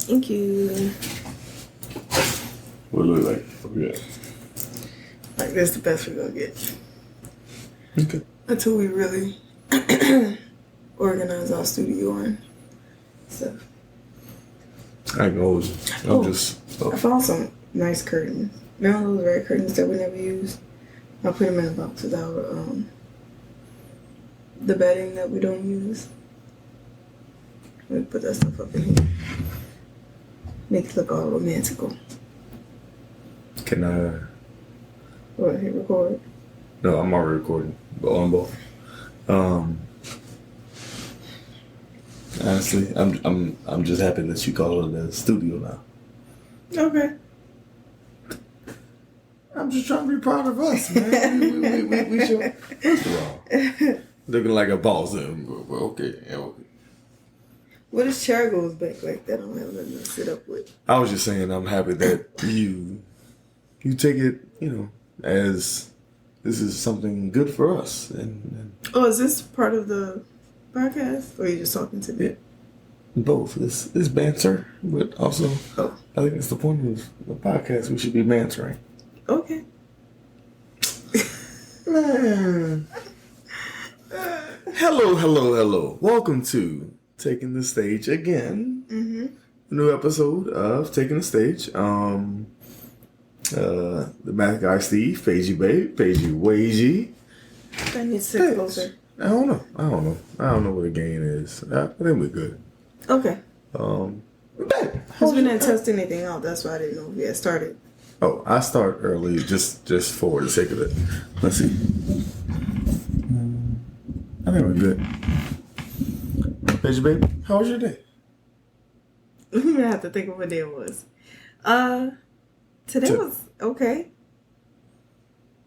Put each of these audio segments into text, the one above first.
Thank you. What it look like? Yeah. Like, that's the best we're gonna get. Okay. Until we really organize our studio and stuff. I ain't gonna hold you. I found some nice curtains. Remember those red curtains that we never used? I put them in a box with our, the bedding that we don't use. We put that stuff up in here. Make it look all romantical. Can I? What, hit record? No, I'm already recording, but on both. Honestly, I'm just happy that you call it a studio now. Okay. I'm just trying to be proud of us, man. we should. First of all, looking like a boss. Okay, yeah, okay. What if chair goes back like that? I don't have nothing to sit up with. I was just saying I'm happy that you take it, as this is something good for us. And Oh, is this part of the podcast? Or are you just talking to me? Yeah, both. It's banter, but also I think it's the point of the podcast. We should be bantering. Okay. Hello. Welcome to Taking the Stage again. Mm-hmm. A new episode of Taking the Stage. The math guy Steve, Paige, Wagey. I need to sit closer. I don't know. I don't know what the game is. I think we're good. Okay. Because we didn't test anything out. That's why I didn't know if we had started. Oh, I start early just for the sake of it. Let's see. I think we're good. Paige, baby, how was your day? I'm gonna have to think of what day it was. Today was okay.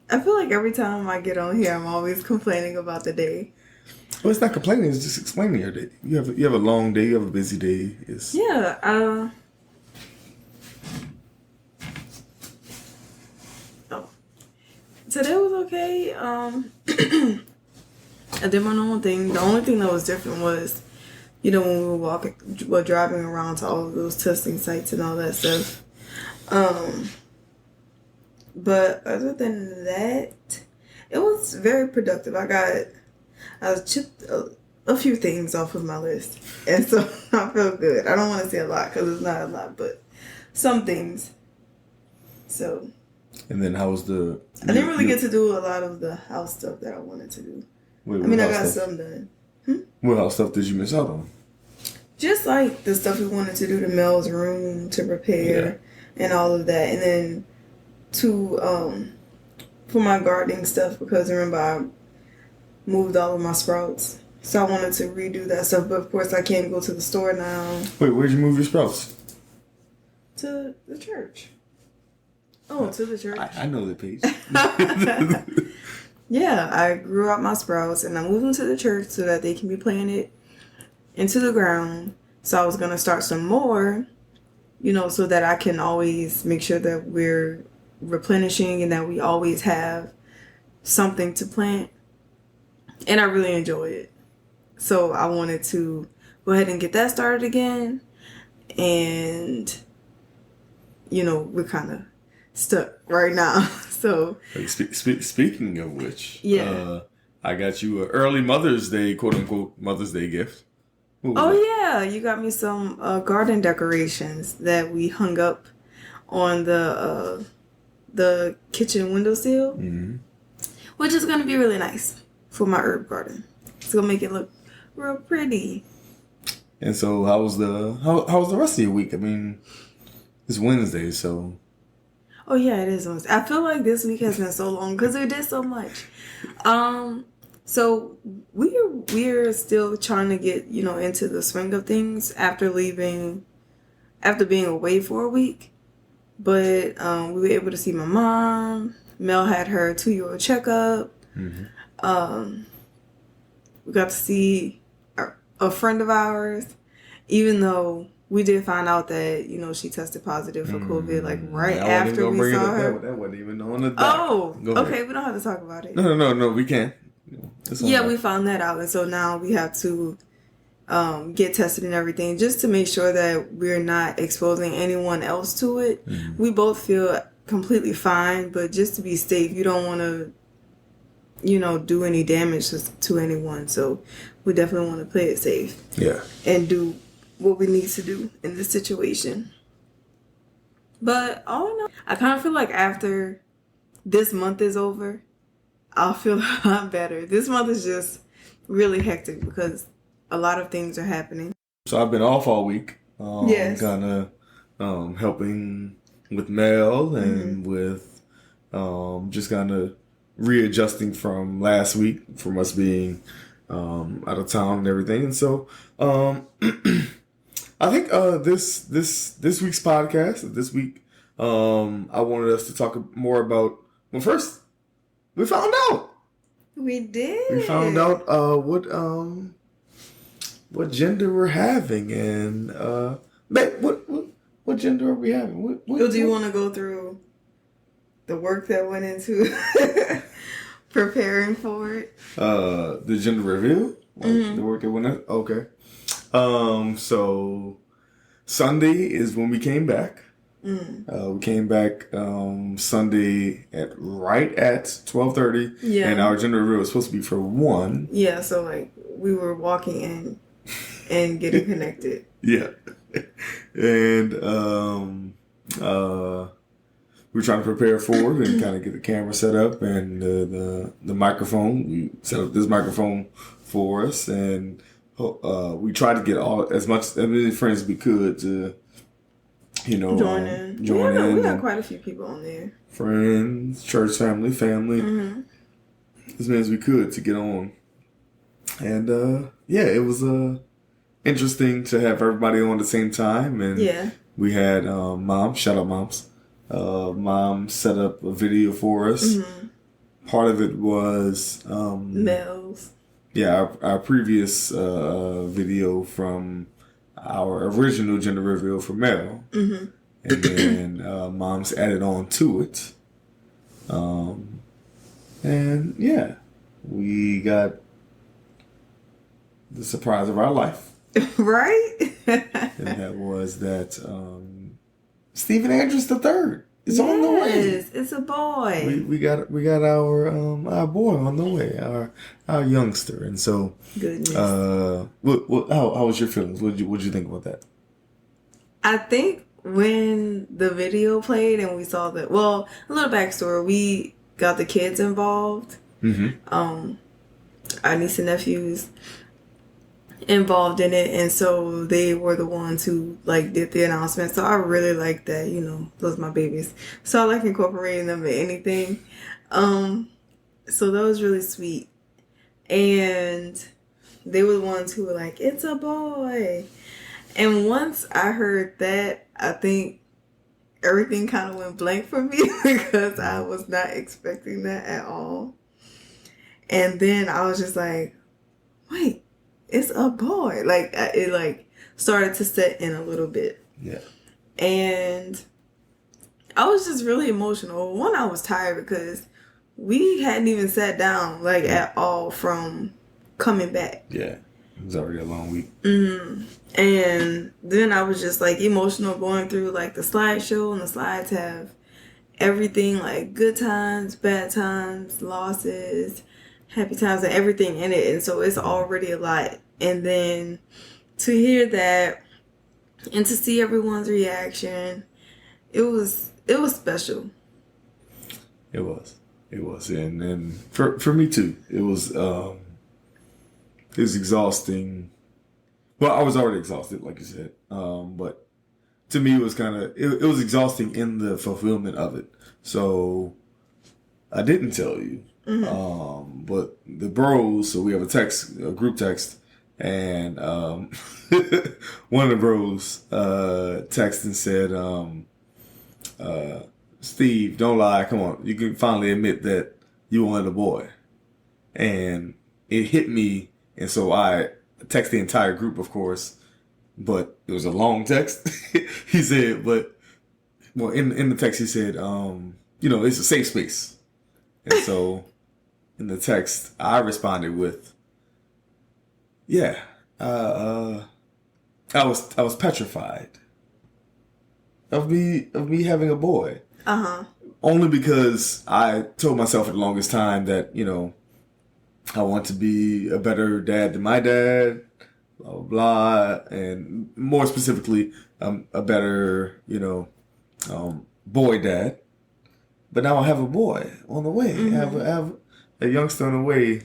I feel like every time I get on here, I'm always complaining about the day. Well, it's not complaining. It's just explaining your day. You have a long day. You have a busy day. Today was okay. I did my normal thing. The only thing that was different was, when we were driving around to all of those testing sites and all that stuff. But other than that, it was very productive. I chipped a few things off of my list. And so I feel good. I don't want to say a lot because it's not a lot, but some things. So. And then how was the... I didn't really get to do a lot of the house stuff that I wanted to do. I got some done. What house stuff did you miss out on? Just like the stuff we wanted to do to Mel's room to repair and all of that. And then for my gardening stuff, because remember I moved all of my sprouts. So I wanted to redo that stuff. But of course I can't go to the store now. Wait, where'd you move your sprouts? To the church. Oh, to the church. I know the Paige. Yeah, I grew out my sprouts and I moved them to the church so that they can be planted into the ground. So I was going to start some more, so that I can always make sure that we're replenishing and that we always have something to plant. And I really enjoy it. So I wanted to go ahead and get that started again. And, we're kind of stuck right now. So speaking of which, I got you an early Mother's Day, quote unquote Mother's Day gift. Yeah, you got me some garden decorations that we hung up on the kitchen windowsill, which is gonna be really nice for my herb garden. It's gonna make it look real pretty. And so, how was the rest of your week? I mean, it's Wednesday, so. Oh yeah, it is Wednesday. I feel like this week has been so long because we did so much. So we're still trying to get, into the swing of things after being away for a week. But we were able to see my mom. Mel had her 2-year-old checkup. Mm-hmm. We got to see a friend of ours, even though we did find out that, she tested positive for COVID, right after we saw her. That wasn't even on the doc. Oh, okay. We don't have to talk about it. No, we can. Yeah, we found that out. And so now we have to get tested and everything, just to make sure that we're not exposing anyone else to it. Mm-hmm. We both feel completely fine, but just to be safe, you don't want to, do any damage to anyone. So we definitely want to play it safe. Yeah. And do what we need to do in this situation. But all in all, I kind of feel like after this month is over, I'll feel a lot better. This month is just really hectic because a lot of things are happening. So I've been off all week. Yes. Kind of helping with Mel and with just kind of readjusting from last week from us being out of town and everything. And so I think this week's podcast, this week, I wanted us to talk more about. Well, first, we found out. We did. We found out what gender we're having, and babe, what gender are we having? What do you want to go through the work that went into preparing for it? The gender reveal, the work that went in. Okay. So Sunday is when we came back. We came back Sunday right at 12:30. Yeah. And our gender reveal was supposed to be for 1. Yeah, so like we were walking in and getting connected. Yeah. And we were trying to prepare for it and kind of get the camera set up and the microphone. We set up this microphone for us, and we tried to get as many friends as we could to, join in. We got quite a few people on there. Friends, church family, as many as we could to get on. And it was interesting to have everybody on at the same time. And we had Mom, shout out Moms. Mom set up a video for us. Part of it was Mel's. Yeah, our previous video from our original gender reveal for Mel. And then Mom's added on to it. And yeah, we got the surprise of our life. Right? And that was that Stephen Andrews III is on the way. Yes, it's a boy. We got our boy on the way, our youngster, and so goodness. How was your feelings? What did you think about that? I think when the video played and we saw a little backstory, we got the kids involved. Our niece and nephews involved in it, and so they were the ones who did the announcement. So I really like that, those are my babies, so I like incorporating them in anything. So that was really sweet, and they were the ones who were like, it's a boy. And once I heard that, I think everything kind of went blank for me because I was not expecting that at all. And then I was just like, wait, it's a boy. It started to set in a little bit. Yeah. And I was just really emotional. One, I was tired because we hadn't even sat down at all from coming back. Yeah. It was already a long week. And then I was just emotional going through the slideshow, and the slides have everything good times, bad times, losses, happy times, and everything in it. And so it's already a lot. And then to hear that and to see everyone's reaction, it was special. It was. And for me too, it was exhausting. Well, I was already exhausted, like you said. But to me, it was it was exhausting in the fulfillment of it. So I didn't tell you. But the bros, so we have a group text, and one of the bros texted and said, Steve, don't lie, come on, you can finally admit that you wanted a boy. And it hit me, and so I text the entire group, of course, but it was a long text. He said, in the text he said, it's a safe space. And so in the text I responded with, yeah, uh, I was petrified of me having a boy. Only because I told myself for the longest time that, I want to be a better dad than my dad, blah, blah, blah. And more specifically, a better, boy dad. But now I have a boy on the way. I have a youngster on the way.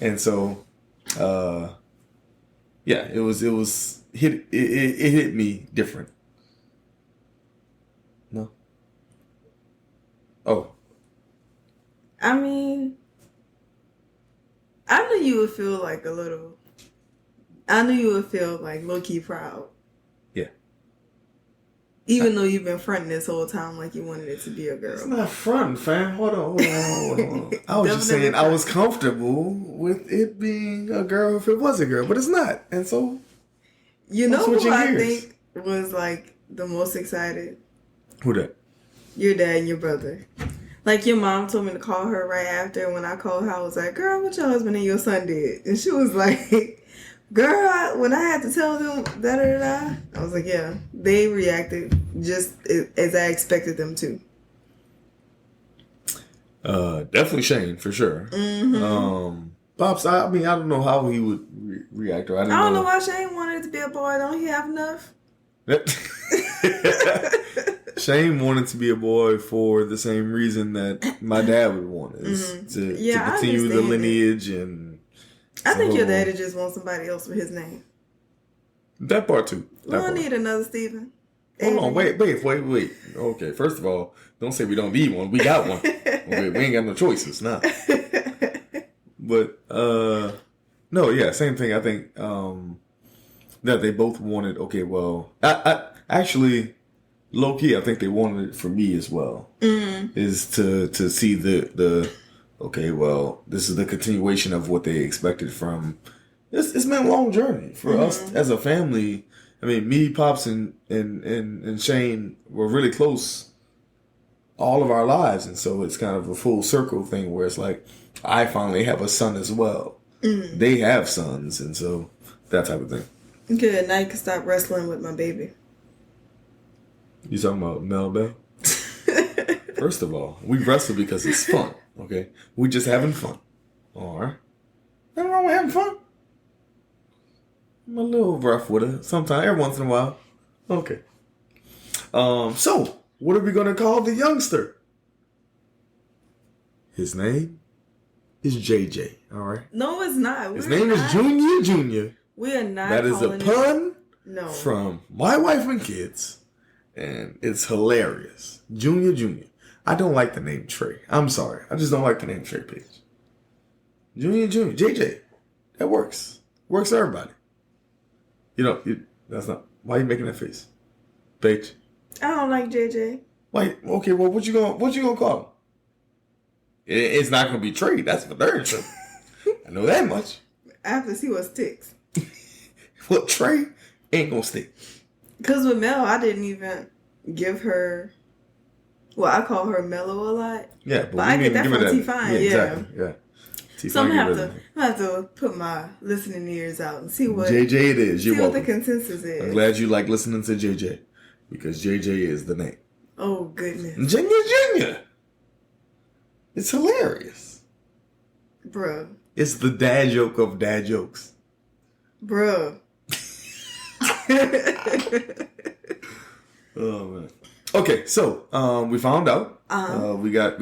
And so, yeah, it hit me different. No? Oh. I mean, I knew you would feel like I knew you would feel like low-key proud. Yeah. Even though you've been fronting this whole time like you wanted it to be a girl. It's not fronting, fam. Hold on. I was just saying I was comfortable with it being a girl if it was a girl, but it's not. And so, you know who I think was like the most excited? Who that? Your dad and your brother. Like, your mom told me to call her right after, and when I called her, I was like, girl, what your husband and your son did? And she was like, girl, when I had to tell them da-da-da-da, I was like, yeah, they reacted just as I expected them to. Definitely Shane, for sure. Pops, I mean, I don't know how he would react. Or I don't know why Shane wanted it to be a boy. Don't he have enough? Shane wanted to be a boy for the same reason that my dad would want, is to continue the lineage. And I think your daddy just wants somebody else with his name. That part too. We don't need another Stephen. Hold on, wait. Okay, first of all, don't say we don't need one. We got one. Okay, we ain't got no choices now. But no, yeah, same thing. I think that they both wanted. Okay, well, I actually, low key, I think they wanted it for me as well. Is to see the okay, well, this is the continuation of what they expected from. It's been a long journey for us as a family. I mean, me, Pops, and Shane were really close all of our lives, and so it's kind of a full circle thing where it's like I finally have a son as well. They have sons, and so that type of thing. Good. Now you can stop wrestling with my baby. You talking about Mel Bell? First of all, we wrestle because it's fun. Okay, we just having fun. All right, nothing wrong with having fun. I'm a little rough with her sometimes, every once in a while. Okay. So what are we gonna call the youngster? His name is JJ. All right. No, it's not. His name is Junior. We are not. That is a pun. No. From My Wife and Kids, and it's hilarious. Junior. I don't like the name Trey. I'm sorry. I just don't like the name Trey Paige. Junior, JJ. That works. Works for everybody. That's not. Why are you making that face, Paige? I don't like JJ. Why? Okay, well, what you gonna call him? It's not gonna be Trey. That's for darn sure. I know that much. I have to see what sticks. Well, Trey ain't gonna stick. Because with Mel, I didn't even give her. Well, I call her Mellow a lot. Yeah, but I get that from T-Fine. Yeah, exactly. Yeah. So I'm gonna have to put my listening ears out and see what JJ it is. You're welcome. What the consensus is. I'm glad you like listening to JJ because JJ is the name. Oh goodness, Junior. It's hilarious, bruh. It's the dad joke of dad jokes, bruh. Oh man. Okay, so we found out. We got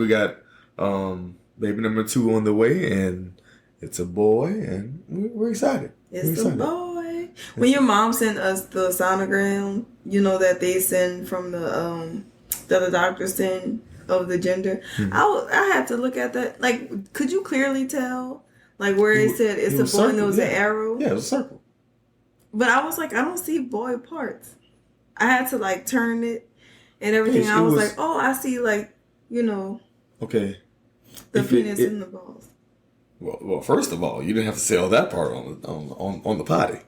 baby number 2 on the way, and it's a boy, and we're excited. It's a boy. When your mom sent us the sonogram, that they send from that the doctors send of the gender, I had to look at that. Like, could you clearly tell, like, where it said it's a boy and there was an arrow? Yeah, it was a circle. But I was like, I don't see boy parts. I had to like turn it and everything. I was like, oh, I see, like, okay, the penis and the balls. Well, first of all, you didn't have to say all that part on the potty.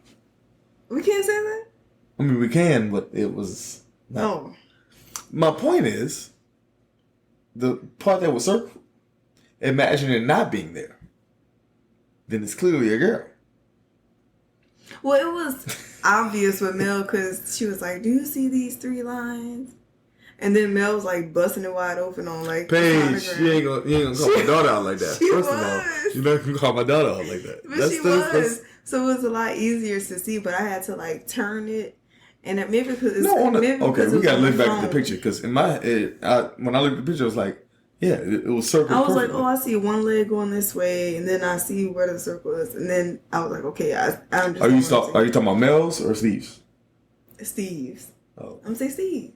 We can't say that? I mean, we can, but it was not. Oh. My point is, the part that was circled, imagine it not being there. Then it's clearly a girl. Well, it was obvious with Mel because she was like, "Do you see these 3 lines?" And then Mel was like busting it wide open on like Paige, the you ain't gonna call my daughter out like that. She First of was. all, you're not gonna call my daughter out like that. But she was. So it was a lot easier to see, but I had to like turn it. And it, maybe because okay, we gotta look back at the phone. picture because in my head, when I looked at the picture, I was like, yeah, it was circled. I was perfectly. like, oh, I see one leg going this way, and then I see where the circle is, and then I was like, okay, I understand. Are you talking about Mel's or Steve's? Steve's. Oh, I'm saying Steve.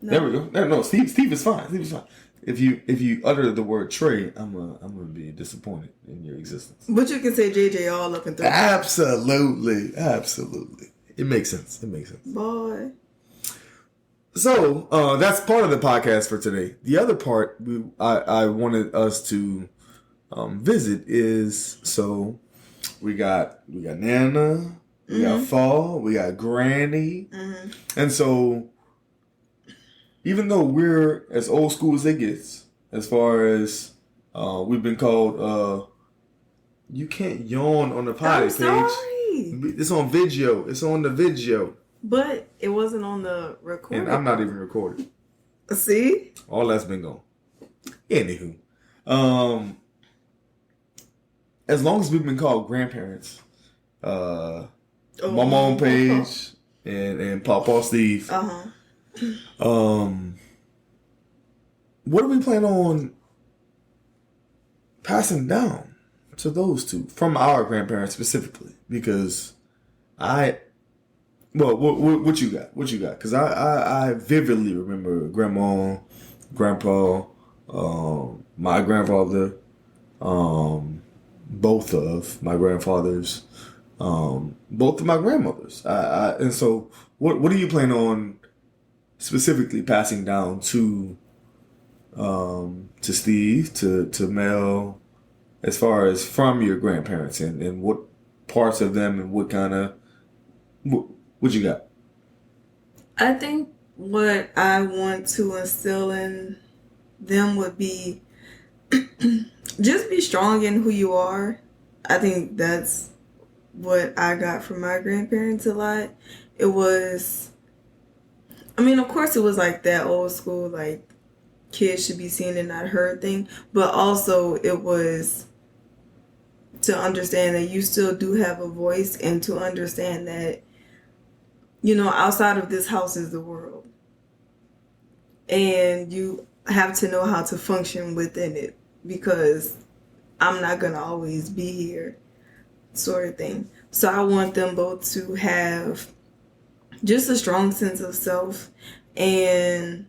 No. there we go. No, Steve is fine. Steve is fine. If you utter the word Trey, I'm gonna be disappointed in your existence. But you can say JJ all up and through. Absolutely. It makes sense. Boy. So that's part of the podcast for today. The other part I wanted us to visit is we got Nana, we got Fall, we got Granny, and so even though we're as old school as it gets, as far as we've been called, you can't yawn on the potty, Paige. It's on video. It's on the video. But it wasn't on the recording. And I'm not even recorded. See? All that's been gone. Anywho. As long as we've been called grandparents, Mama and Paige and Papa Steve. What do we plan on passing down to those two from our grandparents specifically? Because what you got? Because I vividly remember Grandma, Grandpa, my grandfather, both of my grandfathers, both of my grandmothers. And so what do you plan on specifically passing down to Steve, to Mel, as far as from your grandparents, and what parts of them, and what kind of what you got? I think what I want to instill in them would be just be strong in who you are. I think that's what I got from my grandparents a lot. It was, I mean, of course it was like that old school, like kids should be seen and not heard thing, but also it was to understand that you still do have a voice, and to understand that, you know, outside of this house is the world. And you have to know how to function within it, because I'm not going to always be here, sort of thing. So I want them both to have just a strong sense of self, and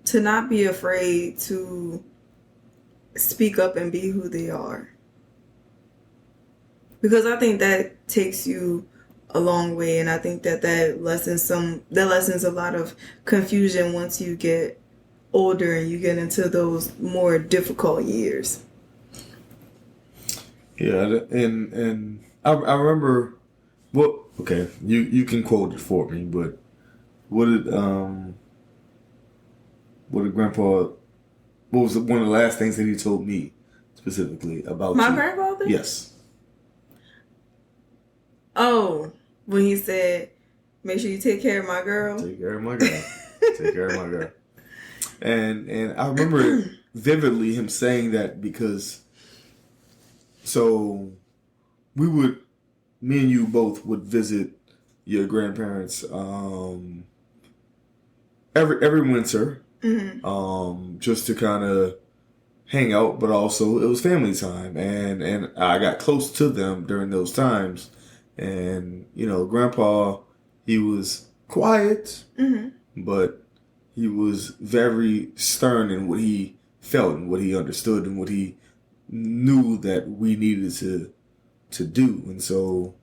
to not be afraid to speak up and be who they are. Because I think that takes you a long way, and I think that lessens a lot of confusion once you get older and you get into those more difficult years. Yeah, and I remember. Well, okay, you can quote it for me, but what did Grandpa? What was one of the last things that he told me specifically about my you? grandfather? Yes. Oh, when he said, "Make sure you take care of my girl." Take care of my girl. Take care of my girl. And I remember vividly him saying that, because so me and you both would visit your grandparents every winter, just to kind of hang out, but also it was family time, and I got close to them during those times. And you know, Grandpa, he was quiet, but he was very stern in what he felt and what he understood and what he knew that we needed to do. And so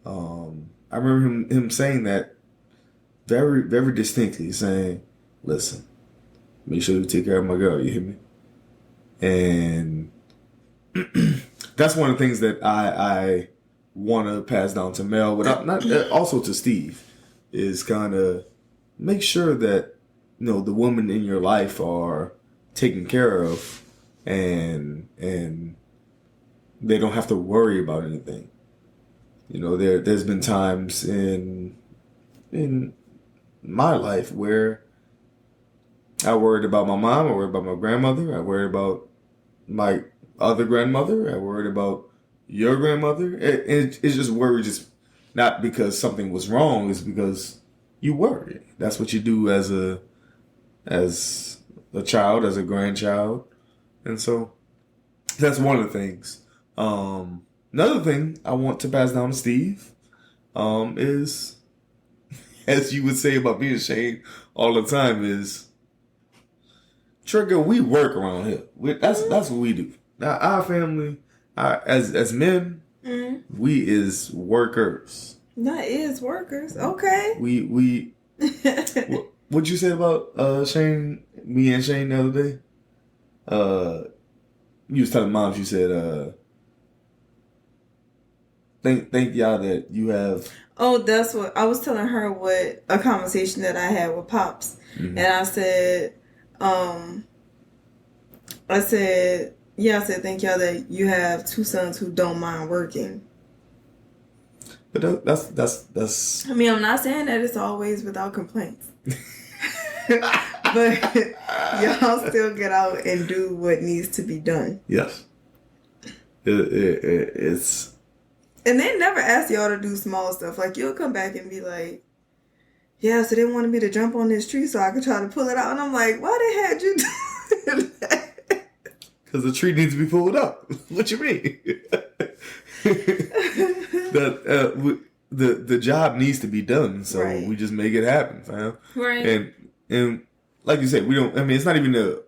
I remember him saying that very, very distinctly, saying, "Listen, make sure you take care of my girl, you hear me?" And that's one of the things that I want to pass down to Mel, but not also to Steve, is kind of make sure that, you know, the women in your life are taken care of, and they don't have to worry about anything. there's been times in my life where I worried about my mom, I worried about my grandmother, I worried about my other grandmother, I worried about your grandmother. It's just worry, just not because something was wrong, it's because you worry. That's what you do as a child, as a grandchild. And so that's one of the things. Another thing I want to pass down to Steve is, as you would say about me and Shane all the time, is Trigger. We work around here. That's what we do. Now our family, as men, we is workers. That is workers. Okay. We what'd you say about Shane? Me and Shane the other day. You was telling moms. You said, "Thank y'all that you have." Oh, that's what I was telling her. What a conversation that I had with Pops, and I said, yeah, I said thank y'all that you have two sons who don't mind working. But that's. I mean, I'm not saying that it's always without complaints. But y'all still get out and do what needs to be done. Yes. It's. And they never ask y'all to do small stuff. Like, you'll come back and be like, yeah, so they wanted me to jump on this tree so I could try to pull it out. And I'm like, why they had you do that? Because the tree needs to be pulled up. What you mean? The job needs to be done, so right. We just make it happen, fam. Right. And like you said, we don't. I mean, it's not even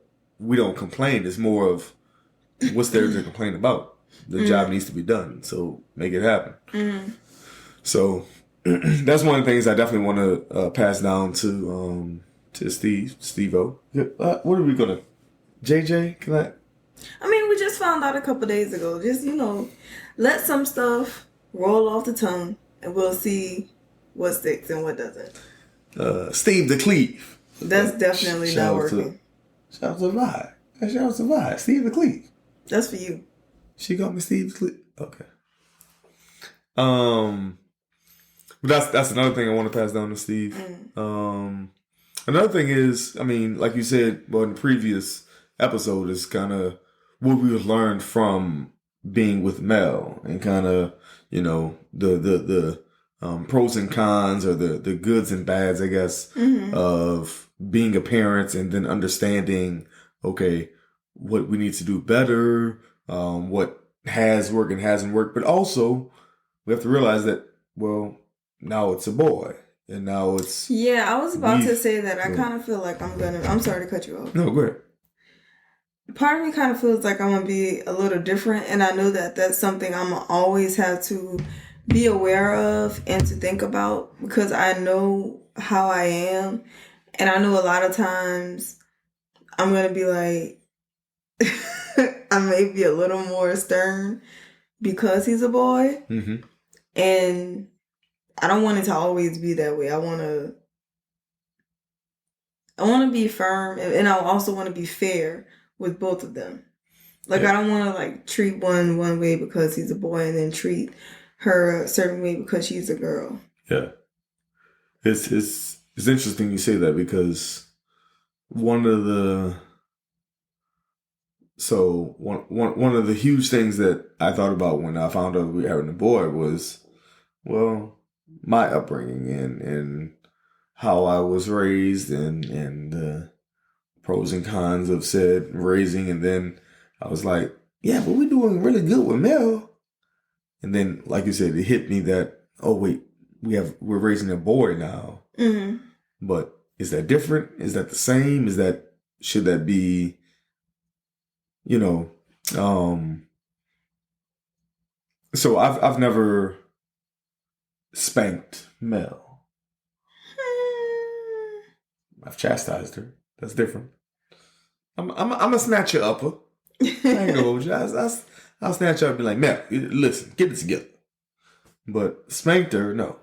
we don't complain. It's more of what's there to complain about. The job needs to be done, so make it happen. So that's one of the things I definitely want to pass down to Steve-O. What are we gonna? JJ, can I? I mean, we just found out a couple days ago. Just let some stuff roll off the tongue, and we'll see what sticks and what doesn't. Steve the Cleve. That's definitely not working. Shout out to Vi. Shout out to Vi. Steve the Cleve. That's for you. She got me Steve the Cleve. Okay. But that's another thing I want to pass down to Steve. Another thing is, I mean, like you said, well, in the previous episode, is kind of what we've learned from being with Mel, and kind of the pros and cons, or the goods and bads, I guess, of being a parent, and then understanding, okay, what we need to do better, what has worked and hasn't worked, but also we have to realize that, well, now it's a boy, and now it's... Yeah, I was about to say that. I kind of feel like I'm sorry to cut you off. No, go ahead. Part of me kind of feels like I'm going to be a little different, and I know that that's something I'm going to always have to be aware of and to think about, because I know how I am, and I know a lot of times I'm going to be like, I may be a little more stern because he's a boy, and I don't want it to always be that way. I want to be firm, and I also want to be fair with both of them. Like, I don't want to treat one way because he's a boy, and then treat her a certain way because she's a girl. Yeah, it's interesting you say that, because one of the huge things that I thought about when I found out we were having a boy was, well, my upbringing and how I was raised, and the pros and cons of said raising. And then I was like, yeah, but we're doing really good with Mel. And then, like you said, it hit me that, oh wait, we're raising a boy now. But is that different? Is that the same? Should that be, so I've never spanked Mel. I've chastised her. That's different. I'm gonna snatch her upper. I ain't gonna hold you. I'll snatch her up and be like, Mel, listen, get it together. But spanked her, no.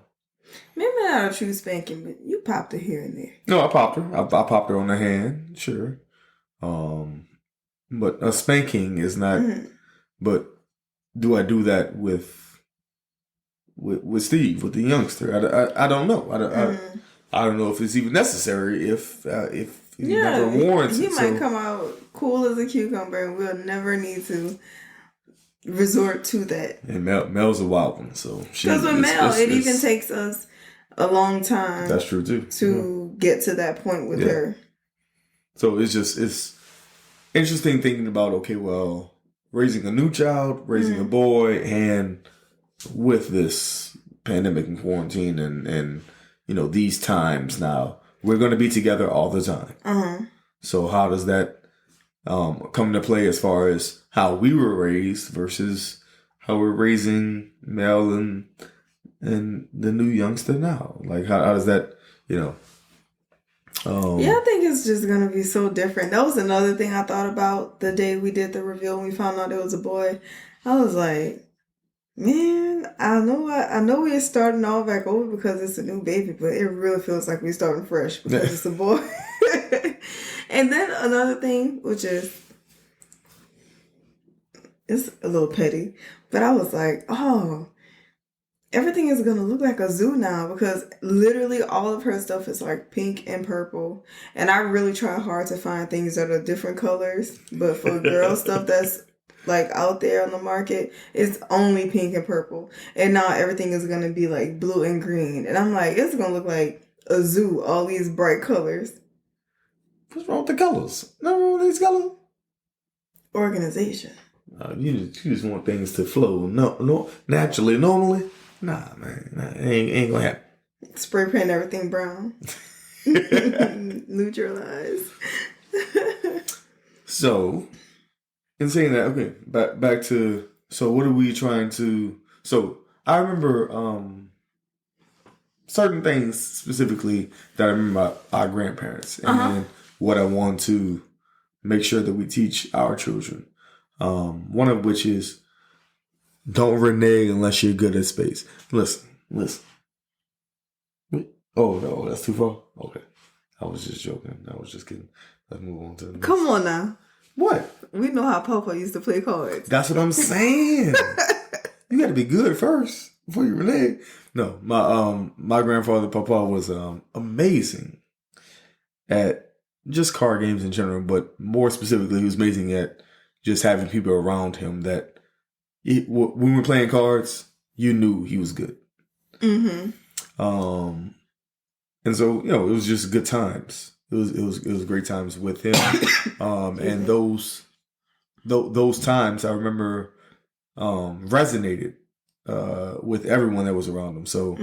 Maybe not a true spanking, but you popped her here and there. No, I popped her. I popped her on the hand, sure. But a spanking is not. But do I do that with with Steve, with the youngster. I don't know. I don't know if it's even necessary if he never warrants he it. might come out cool as a cucumber, and we'll never need to resort to that. And Mel's a wild one, so because with Mel, it even takes us a long time. That's true too. To get to that point with her. So it's interesting thinking about, okay, well, raising a new child, raising a boy, and with this pandemic and quarantine and these times now, we're going to be together all the time. So how does that come into play as far as how we were raised versus how we're raising Mel and the new youngster now? Like, how does that, I think it's just going to be so different. That was another thing I thought about the day we did the reveal when we found out it was a boy. I was like, man, I know we're starting all back over because it's a new baby, but it really feels like we're starting fresh because it's a boy. And then another thing, which is, it's a little petty, but I was like, oh, everything is going to look like a zoo now because literally all of her stuff is like pink and purple. And I really try hard to find things that are different colors. But for girl stuff that's like out there on the market, it's only pink and purple. And now everything is going to be like blue and green. And I'm like, it's going to look like a zoo, all these bright colors. What's wrong with the colors? Nothing wrong with these colors. Organization. You just want things to flow naturally, normally. Nah, man, ain't gonna happen. Spray paint everything brown. Neutralize. So, in saying that, okay, back to, so what are we trying to, so I remember certain things specifically that I remember about our grandparents and what I want to make sure that we teach our children. One of which is, don't renege unless you're good at spades. Listen. Oh, no, that's too far? Okay. I was just joking. I was just kidding. Let's move on to the next. Come on now. What? We know how Papa used to play cards. That's what I'm saying. You got to be good first before you renege. No, my grandfather, Papa, was amazing at just card games in general, but more specifically, he was amazing at just having people around him that when we were playing cards, you knew he was good. And so, it was just good times. It was great times with him. And those times I remember resonated with everyone that was around him. So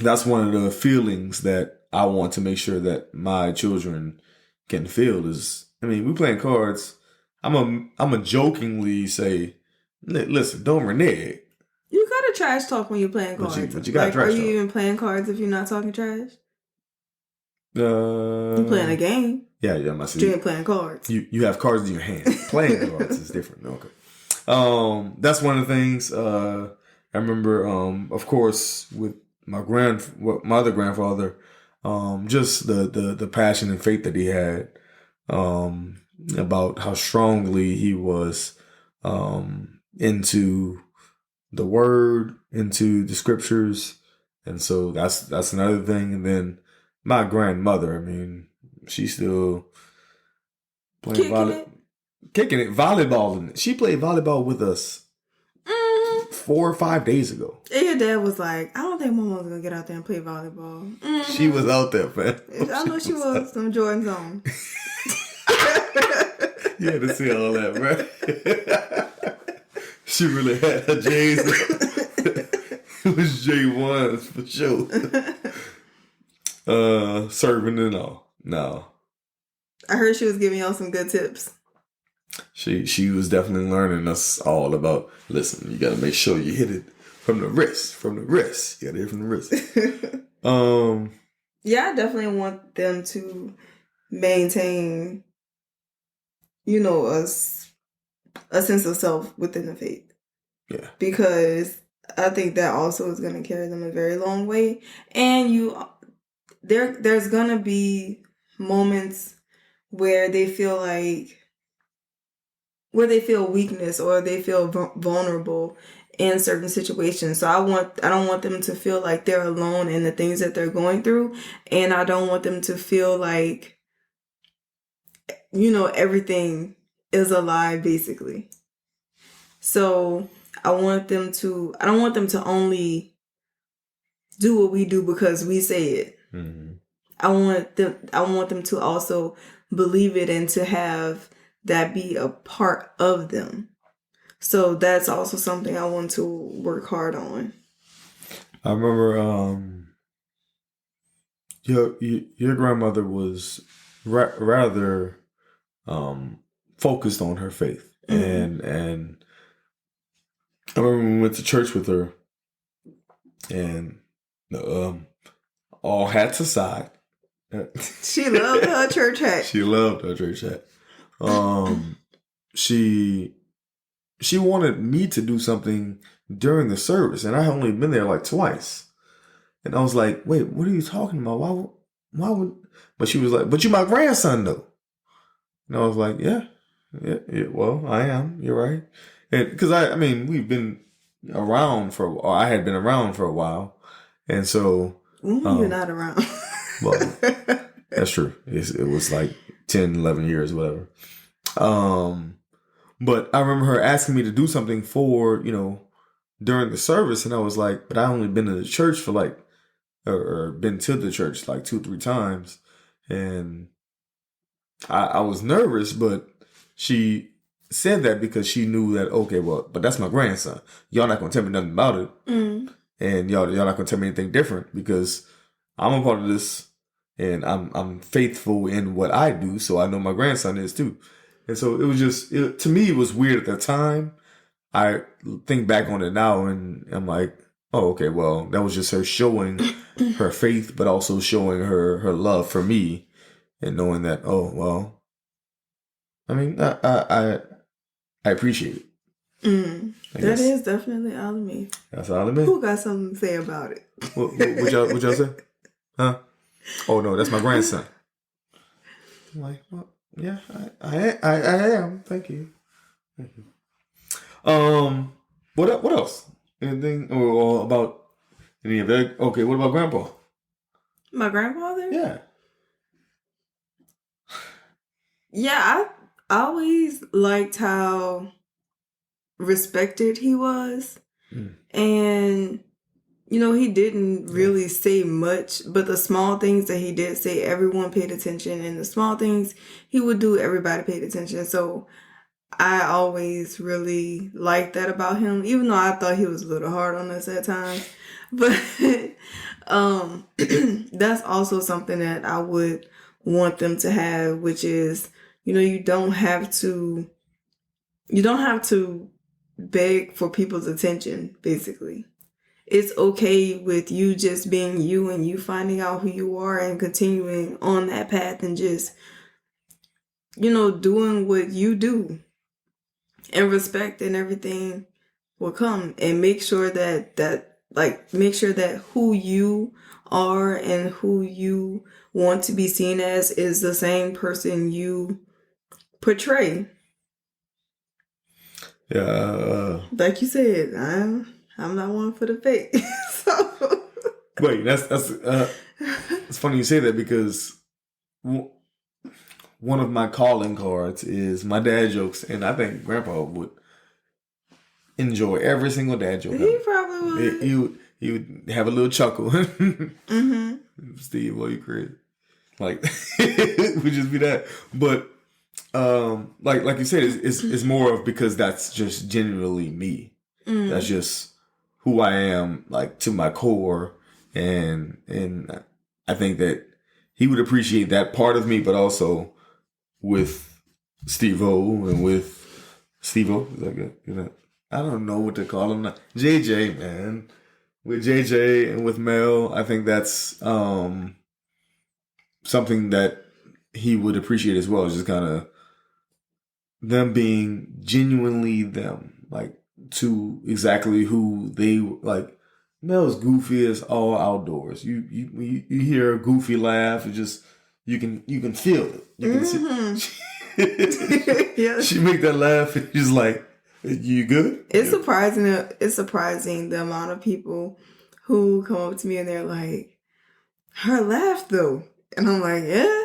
that's one of the feelings that I want to make sure that my children can feel is, we playing cards. I'm a jokingly say, listen, don't renege. You gotta trash talk when you're playing cards. But you gotta trash talk. Are you even playing cards if you're not talking trash? You're playing a game. Yeah, you ain't playing cards. You have cards in your hand. Playing cards is different. Okay. That's one of the things. I remember, of course, with my other grandfather, just the passion and faith that he had, about how strongly he was into the word, into the scriptures. And so that's another thing. And then my grandmother, she's still playing volleyball. She played volleyball with us 4 or 5 days ago. And your dad was like, I don't think Mama's going to get out there and play volleyball. She was out there, man. I know she was. Some Jordans on. You had to see all that, right? She really had her J's. It was J1s for sure. Serving and all. No. I heard she was giving y'all some good tips. She was definitely learning us all about, listen, you got to make sure you hit it from the wrist. You got to hit it from the wrist. Yeah, I definitely want them to maintain, a sense of self within the faith. Yeah. Because I think that also is going to carry them a very long way. And there's going to be moments where they feel weakness or they feel vulnerable. in certain situations. So I don't want them to feel like they're alone in the things that they're going through, and I don't want them to feel like, everything is a lie basically. So I don't want them to only do what we do because we say it. Mm-hmm. I want them to also believe it and to have that be a part of them. So that's also something I want to work hard on. I remember your grandmother was rather focused on her faith, Mm-hmm. and I remember when we went to church with her, and all hats aside, She loved her church hat. She loved her church hat. She wanted me to do something during the service, and I had only been there like twice. And I was like, "Wait, what are you talking about? Why would?" But she was like, "But you're my grandson, though." And I was like, "Yeah. Well, I am. You're right." And because I mean, we've been around or I had been around for a while, and so You're not around. Well, that's true. It was like 10, 11 years, whatever. But I remember her asking me to do something for, during the service. And I was like, but I only been to the church for like, or been to the church like 2, 3 times. And I was nervous, but she said that because she knew that, okay, well, but that's my grandson. Y'all not going to tell me nothing about it. Mm. And y'all not going to tell me anything different because I'm a part of this. And I'm faithful in what I do, so I know my grandson is too. And so it was just, to me, it was weird at the time. I think back on it now and I'm like, oh, okay, well, that was just her showing her faith, but also showing her love for me and knowing that, oh, well, I mean, I appreciate it. That is definitely all of me. That's all of me. Who got something to say about it? What y'all say? Huh? Oh no, that's my grandson. I'm like, well, yeah, I am. Thank you. What else? Anything or about any of that? Okay, what about Grandpa? My grandfather? Yeah. Yeah, I always liked how respected he was. And he didn't really say much, but the small things that he did say, everyone paid attention, and the small things he would do, everybody paid attention. So I always really liked that about him, even though I thought he was a little hard on us at times. But that's also something that I would want them to have, which is, you don't have to beg for people's attention, basically. It's okay with you just being you and you finding out who you are and continuing on that path and just, doing what you do. And respect and everything will come. And make sure that who you are and who you want to be seen as is the same person you portray. Yeah. Like you said, I'm not one for the fake. So. Wait, that's it's funny you say that because one of my calling cards is my dad jokes, and I think Grandpa would enjoy every single dad joke. He probably would. He would have a little chuckle. Mm-hmm. Steve, what you crazy? Like it would just be that. But like you said, it's more of because that's just genuinely me. That's just who I am, like to my core, and I think that he would appreciate that part of me, but also with Steve-O and with Steve-O. Is that good? I don't know what to call him now. JJ, man. With JJ and with Mel, I think that's something that he would appreciate as well. Just kind of them being genuinely them, like to exactly who they like. Mel's goofy as all outdoors. You hear a goofy laugh, it just you can feel it. You can see. Yes. She make that laugh, and she's like, You good? It's surprising. It's surprising the amount of people who come up to me and they're like, "Her laugh though," and I'm like, "Yeah,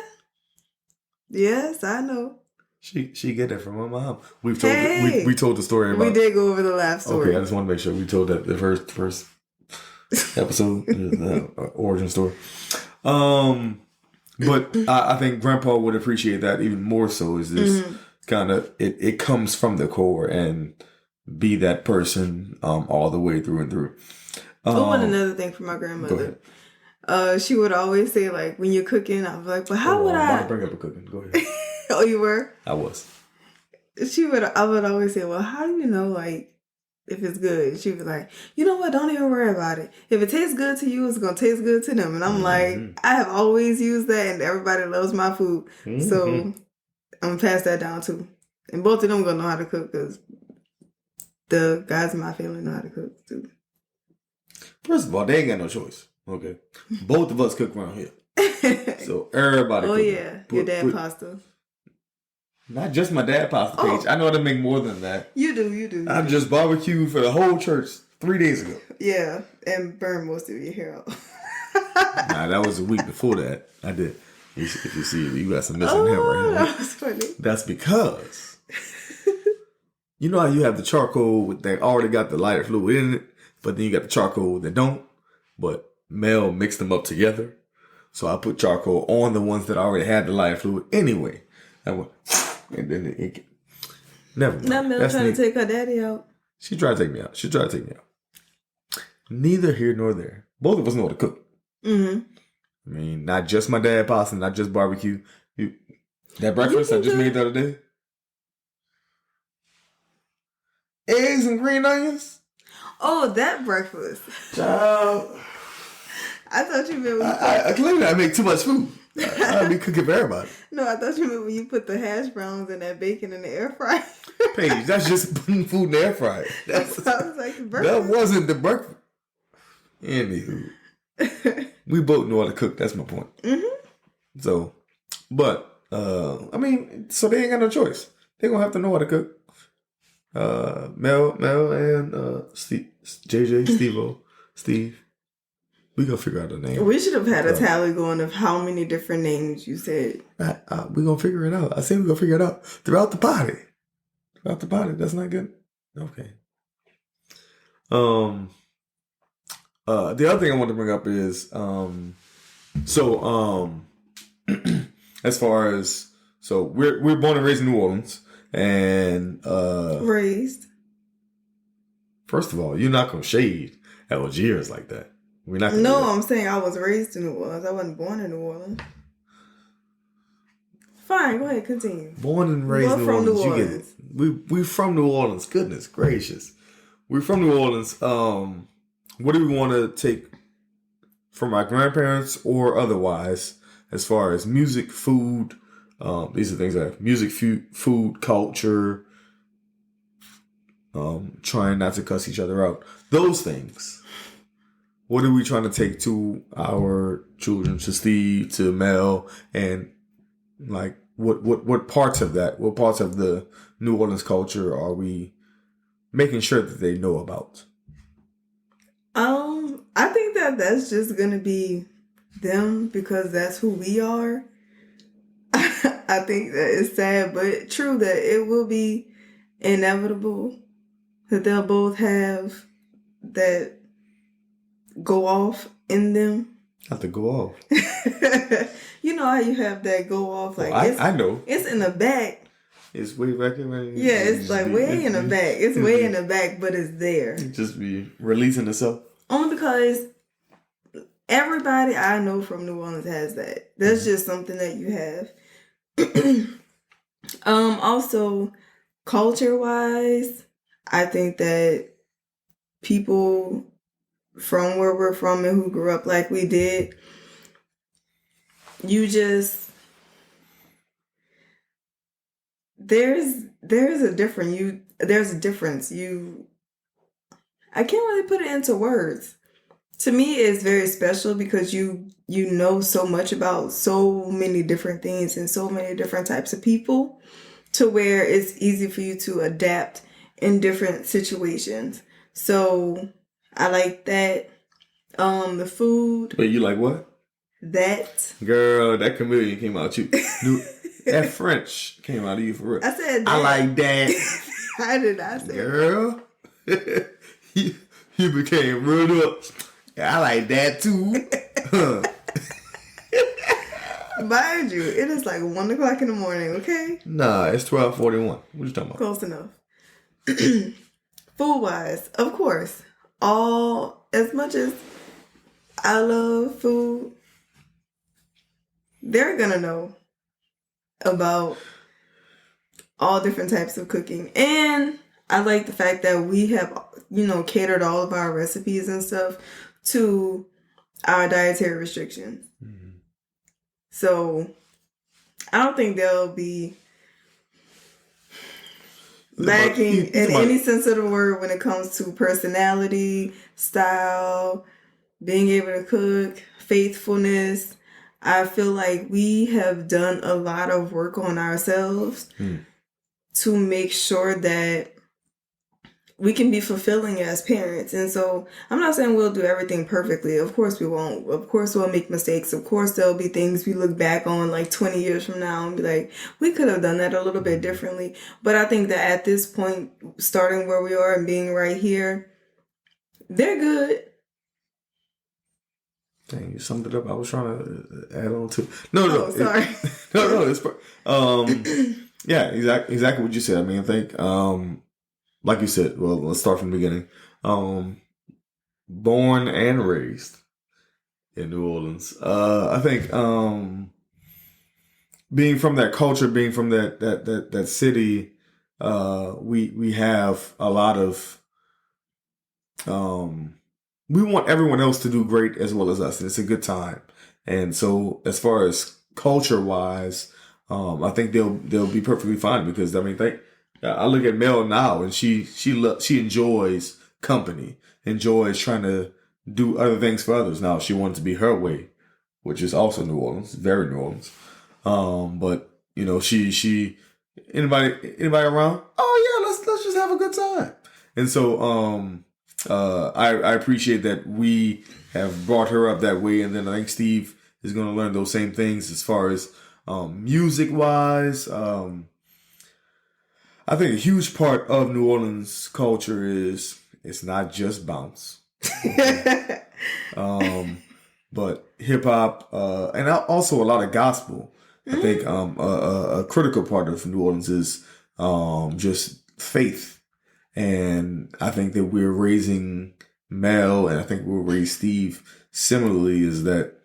yes, I know." She get that from her mom. We told the story about. We did go over the laugh story. Okay, I just want to make sure we told that the first episode, origin story. But I think Grandpa would appreciate that even more so. Is this kind of it comes from the core and be that person all the way through and through. And another thing from my grandmother. She would always say, like, when you're cooking, I was like, "But how would I?" Bring up a cooking. Go ahead. Oh, you were? I was. I would always say, "Well, how do you know, like, if it's good?" She was like, "You know what? Don't even worry about it. If it tastes good to you, it's gonna taste good to them." And I'm like, I have always used that, and everybody loves my food, so I'm gonna pass that down too. And both of them gonna know how to cook because the guys in my family know how to cook too. First of all, they ain't got no choice. Okay, both of us cook around here, so everybody. Oh yeah, your dad pasta. Not just my dad pasta, Paige. I know how to make more than that. You do. I just barbecued for the whole church 3 days ago. Yeah, and burned most of your hair out. Nah, that was a week before that. I did. If you see, you got some missing hair right here. That was funny. That's because you know how you have the charcoal that already got the lighter fluid in it, but then you got the charcoal that don't. But Mel mixed them up together, so I put charcoal on the ones that already had the lighter fluid anyway. I went, and then it never mind. Not Mel trying to take her daddy out. She tried to take me out. Neither here nor there. Both of us know how to cook. I mean, not just my dad pasta, not just barbecue. That breakfast I just made the other day. Eggs and green onions. Oh, that breakfast. Child. I thought you meant clearly I make too much food. I be cooking for everybody. No, I thought you meant when you put the hash browns and that bacon in the air fryer. Paige, that's just putting food in the air fryer. That sounds like the breakfast. That wasn't the breakfast. Anywho, we both know how to cook. That's my point. So, but I mean, so they ain't got no choice. They gonna have to know how to cook. Mel, and Steve, JJ, Steve. We gonna figure out the name. We should have had a tally going of how many different names you said. We gonna figure it out. I say we gonna figure it out throughout the party. That's not good. Okay. The other thing I want to bring up is as far as we're born and raised in New Orleans and raised. First of all, you're not gonna shade Algiers like that. We're not. No, I'm saying I was raised in New Orleans. I wasn't born in New Orleans. Fine, go ahead, continue. Born and raised in New Orleans. You get it. We're from New Orleans. Goodness gracious, we're from New Orleans. What do we want to take from our grandparents or otherwise, as far as music, food? These are things that music, food, culture. Trying not to cuss each other out. Those things. What are we trying to take to our children, to Steve, to Mel, and like what parts of that, what parts of the New Orleans culture are we making sure that they know about? I think that's just gonna be them because that's who we are. I think that it's sad, but true that it will be inevitable that they'll both have that go off in them. Have to go off. You know how you have that go off, like I know it's in the back. It's way back in the Yeah, it's like way in the back. It's way in the back, but it's there. Just be releasing itself. Only because everybody I know from New Orleans has that. That's just something that you have. Also, culture-wise, I think that people from where we're from and who grew up like we did, there's a difference. I can't really put it into words. To me, it's very special because you know so much about so many different things and so many different types of people, to where it's easy for you to adapt in different situations. So I like that. The food. But you like what? That. Girl, that chameleon came out you. That French came out of you for real. I said that. I like that. I did not say Girl. you became real up. I like that too. Mind you, it is like 1 o'clock in the morning, okay? Nah, it's 12:41. What you talking about? Close enough. Food wise, of course. As much as I love food, they're gonna know about all different types of cooking. And I like the fact that we have, catered all of our recipes and stuff to our dietary restrictions. Mm-hmm. So I don't think they'll be lacking in any sense of the word when it comes to personality, style, being able to cook, faithfulness. I feel like we have done a lot of work on ourselves to make sure that we can be fulfilling as parents. And so I'm not saying we'll do everything perfectly. Of course we won't. Of course we'll make mistakes. Of course there'll be things we look back on like 20 years from now and be like, we could have done that a little bit differently. But I think that at this point, starting where we are and being right here, they're good. Dang, you summed it up. I was trying to add on to. No, sorry. Yeah, exactly what you said. I mean, I think, like you said. Well, let's start from the beginning. Born and raised in New Orleans. I think being from that culture, being from that city, we have a lot of we want everyone else to do great as well as us, and it's a good time. And so, as far as culture wise, I think they'll be perfectly fine because I mean, I look at Mel now, and she enjoys company, enjoys trying to do other things for others. Now, she wants to be her way, which is also New Orleans, very New Orleans. But she anybody around? Oh yeah, let's just have a good time. And so, I appreciate that we have brought her up that way, and then I think Steve is going to learn those same things as far as music wise. I think a huge part of New Orleans culture is it's not just bounce, but hip hop, and also a lot of gospel. I think a critical part of New Orleans is just faith. And I think that we're raising Mel, and I think we'll raise Steve similarly, is that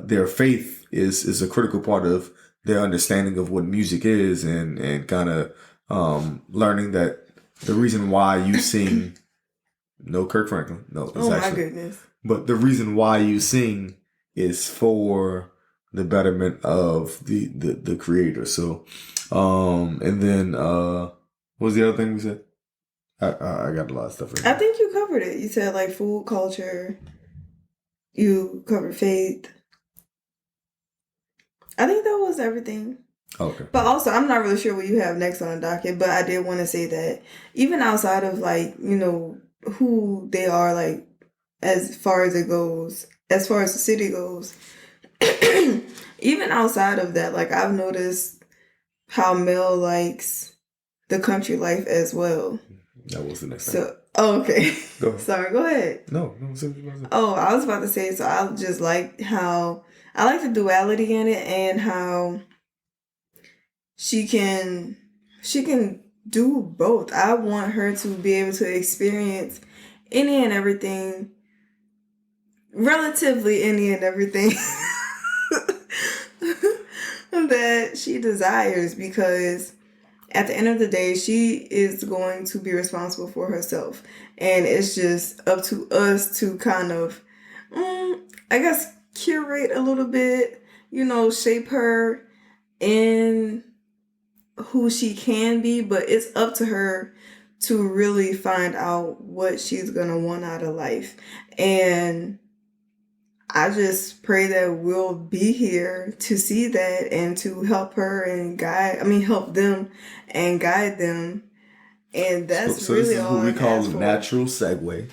their faith is a critical part of their understanding of what music is, and kind of learning that the reason why you sing, no Kirk Franklin, no, oh my goodness, but the reason why you sing is for the betterment of the creator. So, and then what was the other thing we said? I got a lot of stuff right now. I think you covered it. You said like food, culture. You covered faith. I think that was everything. Okay. But also, I'm not really sure what you have next on the docket, but I did want to say that even outside of like, who they are, like as far as it goes, as far as the city goes, even outside of that, like I've noticed how Mel likes the country life as well. That was the next thing. Okay. Go ahead. Sorry, go ahead. No. Oh, I was about to say, so I just like how, I like the duality in it and how she can do both. I want her to be able to experience any and everything, relatively any and everything that she desires, because at the end of the day, she is going to be responsible for herself. And it's just up to us to kind of, I guess, curate a little bit, shape her in who she can be. But it's up to her to really find out what she's going to want out of life. And I just pray that we'll be here to see that and to help her and help them and guide them And that's So really this is all what we I call ask a for. natural segue.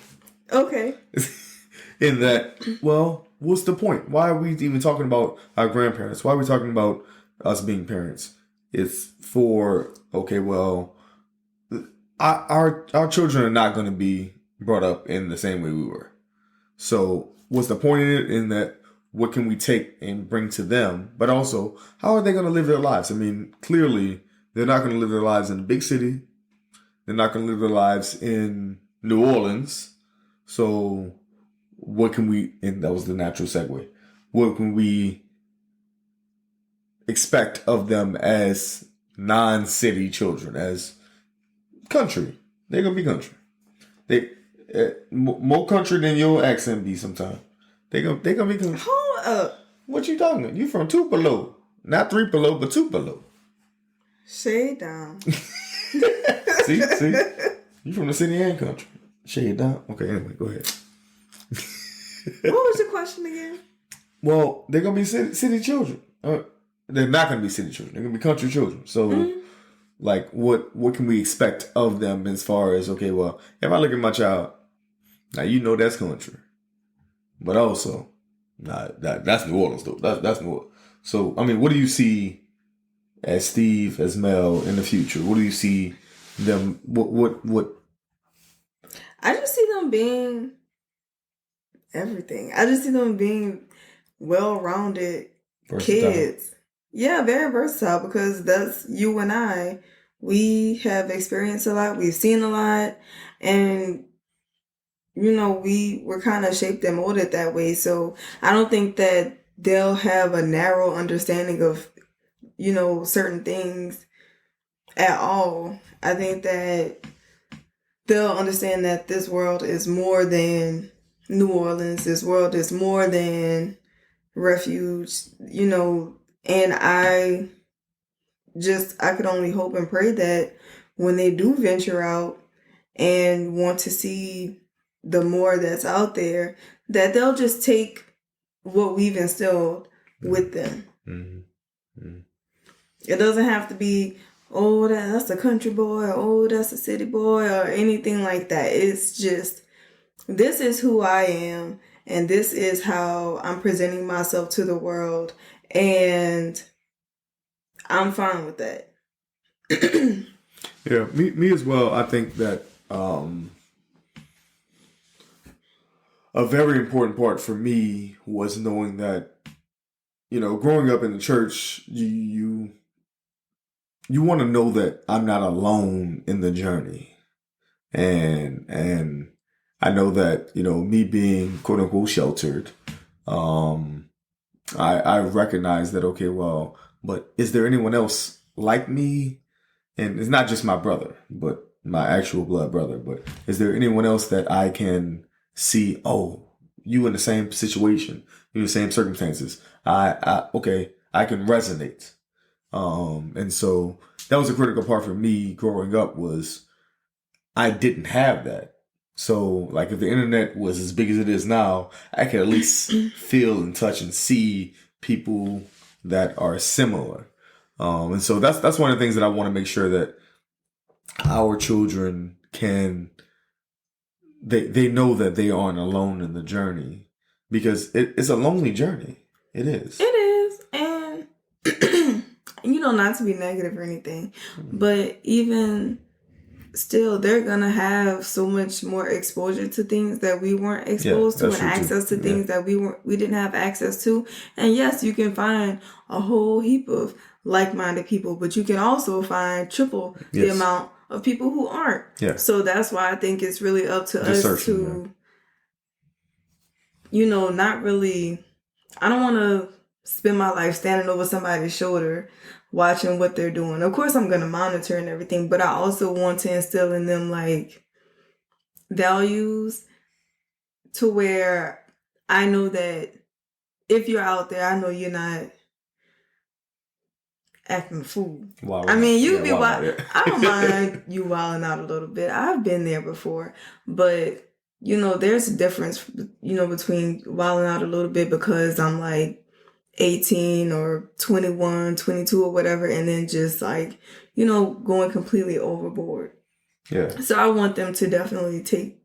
Okay. In that, well, what's the point? Why are we even talking about our grandparents? Why are we talking about us being parents? It's for, okay, well, our children are not going to be brought up in the same way we were. So what's the point in it? In that, what can we take and bring to them? But also, how are they going to live their lives? I mean, clearly, they're not going to live their lives in a big city. They're not going to live their lives in New Orleans. So what can we, and that was the natural segue, what can we expect of them as non-city children, as country? They're going to be country. They more country than your accent be sometimes. They gonna be country. Hold up. What you talking about? You from Tupelo. Not Three-Pelo, but Tupelo. Shade down. See? You from the city and country. Shade down. Okay, anyway, go ahead. What was the question again? Well, they're gonna be city children. They're not gonna be city children. They're gonna be country children. So, like, what can we expect of them as far as, okay, well, if I look at my child, now you know that's country, but also, that's New Orleans though. That's New Orleans. So, I mean, what do you see as Steve, as Mel in the future? What do you see them? What? I just see them being everything. I just see them being well-rounded kids. Yeah, very versatile, because that's you and I. We have experienced a lot. We've seen a lot. And, we were kind of shaped and molded that way. So I don't think that they'll have a narrow understanding of, certain things at all. I think that they'll understand that this world is more than New Orleans. This world is more than refuge, and I could only hope and pray that when they do venture out and want to see the more that's out there, that they'll just take what we've instilled with them. Mm-hmm. Mm-hmm. It doesn't have to be, oh, that's a country boy, or oh, that's a city boy, or anything like that. It's just, this is who I am, and this is how I'm presenting myself to the world, and I'm fine with that. Yeah, me as well. I think that a very important part for me was knowing that, growing up in the church, you want to know that I'm not alone in the journey, and I know that, me being quote unquote sheltered, I recognize that, okay, well, but is there anyone else like me? And it's not just my brother, but my actual blood brother, but is there anyone else that I can see, oh, you in the same situation, you in the same circumstances? Okay, I can resonate. And so that was a critical part for me growing up, was I didn't have that. So, like, if the internet was as big as it is now, I could at least feel and touch and see people that are similar. And so that's one of the things that I want to make sure that our children can, they know that they aren't alone in the journey, because it's a lonely journey. It is. It is. And, not to be negative or anything, but even still, they're gonna have so much more exposure to things that we weren't exposed to, and access to things that we didn't have access to. And yes, you can find a whole heap of like-minded people, but you can also find triple the amount of people who aren't. Yeah. So that's why I think it's really up to us to, not really. I don't want to spend my life standing over somebody's shoulder watching what they're doing. Of course, I'm going to monitor and everything, but I also want to instill in them, like, values to where I know that if you're out there, I know you're not acting a fool. I mean, you can be wild. I don't mind you wilding out a little bit. I've been there before, but there's a difference, between wilding out a little bit because I'm like 18 or 21, 22 or whatever, and then just like, going completely overboard. Yeah. So I want them to definitely take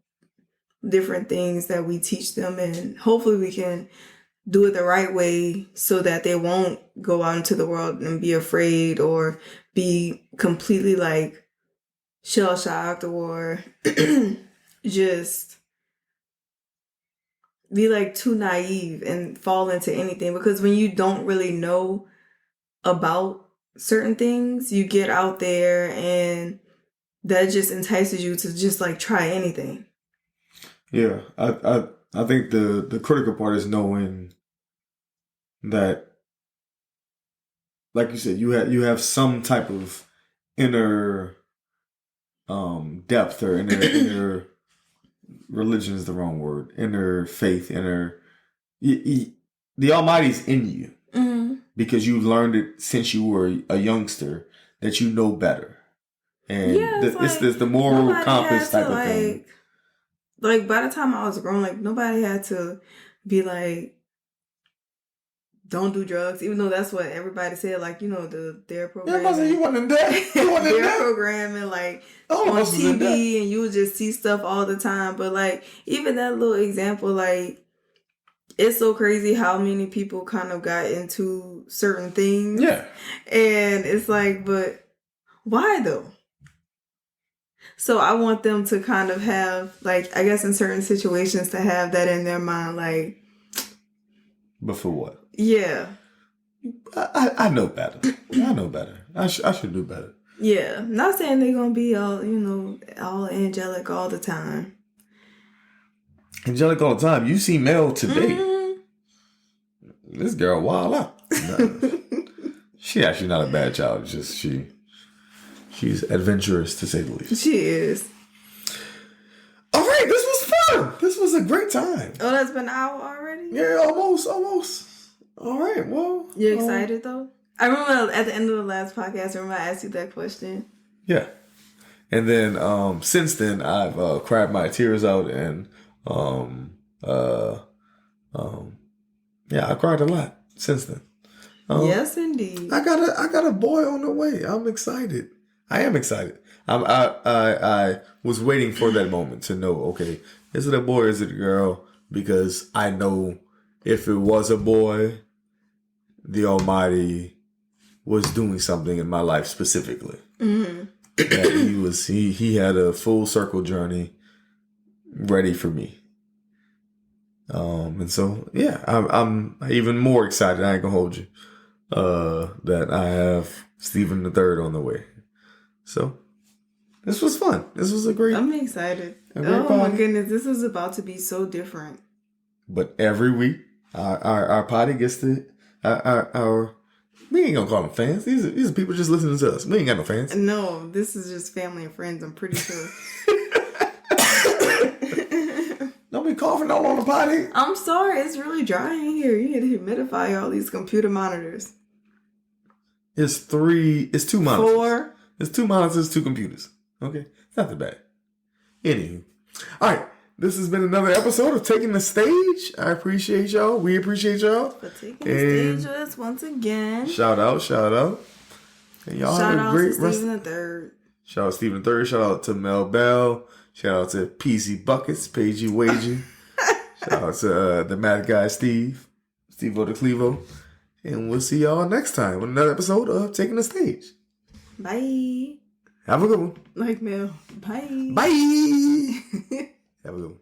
different things that we teach them, and hopefully we can do it the right way so that they won't go out into the world and be afraid or be completely like shell shocked or just be like too naive and fall into anything. Because when you don't really know about certain things, you get out there and that just entices you to just like try anything. Yeah. I think the critical part is knowing that, like you said, you have some type of inner depth, or inner religion is the wrong word. Inner faith, the Almighty's in you, because you've learned it since you were a youngster that you know better, and it's the moral compass type of thing. Like by the time I was grown, like nobody had to be like, don't do drugs, even though that's what everybody said. Like, their program. Yeah, you wasn't in that. You wasn't in their that. program and like on TV, and you would just see stuff all the time. But like even that little example, like it's so crazy how many people kind of got into certain things. Yeah, and it's like, but why though? So I want them to kind of have, like, I guess in certain situations to have that in their mind, like. But for what? Yeah. I know better. I know better. I should do better. Yeah. Not saying they're going to be all, all angelic all the time. Angelic all the time. You see Mel today. Mm-hmm. This girl wild out. No. She actually not a bad child. It's just she's adventurous, to say the least. She is. All right, this was fun. This was a great time. Oh, that's been an hour already? Yeah, almost. All right, well. You excited, though? I remember at the end of the last podcast, I asked you that question. Yeah. And then since then, I've cried my tears out, and I cried a lot since then. Yes, indeed. I got a boy on the way. I'm excited. I am excited. I was waiting for that moment to know, okay, is it a boy or is it a girl? Because I know if it was a boy, the Almighty was doing something in my life specifically. Mm-hmm. That he had a full circle journey ready for me. And so, yeah, I'm even more excited. I ain't gonna hold you. That I have Stephen the Third on the way. So this was fun. This was a great. I'm excited. Oh my goodness, this is about to be so different. But every week, our potty gets to our. We ain't gonna call them fans. These are people just listening to us. We ain't got no fans. No, this is just family and friends. I'm pretty sure. Don't be coughing all on the potty. I'm sorry, it's really dry in here. You need to humidify all these computer monitors. It's 2 monitors. 4. It's 2 monitors, 2 computers. Okay, it's not that bad. Anywho, all right. This has been another episode of Taking the Stage. I appreciate y'all. We appreciate y'all for taking the stage with us once again. Shout out. And y'all shout have a great out to Stephen the Third. Shout out to Stephen the Third. Shout out to Mel Bell. Shout out to PC Buckets, Paige Wagey. Shout out to the Mad Guy Steve O the Clevo. And we'll see y'all next time with another episode of Taking the Stage. Bye. Have a good one. Like Mel. Bye. Bye. Have a good one.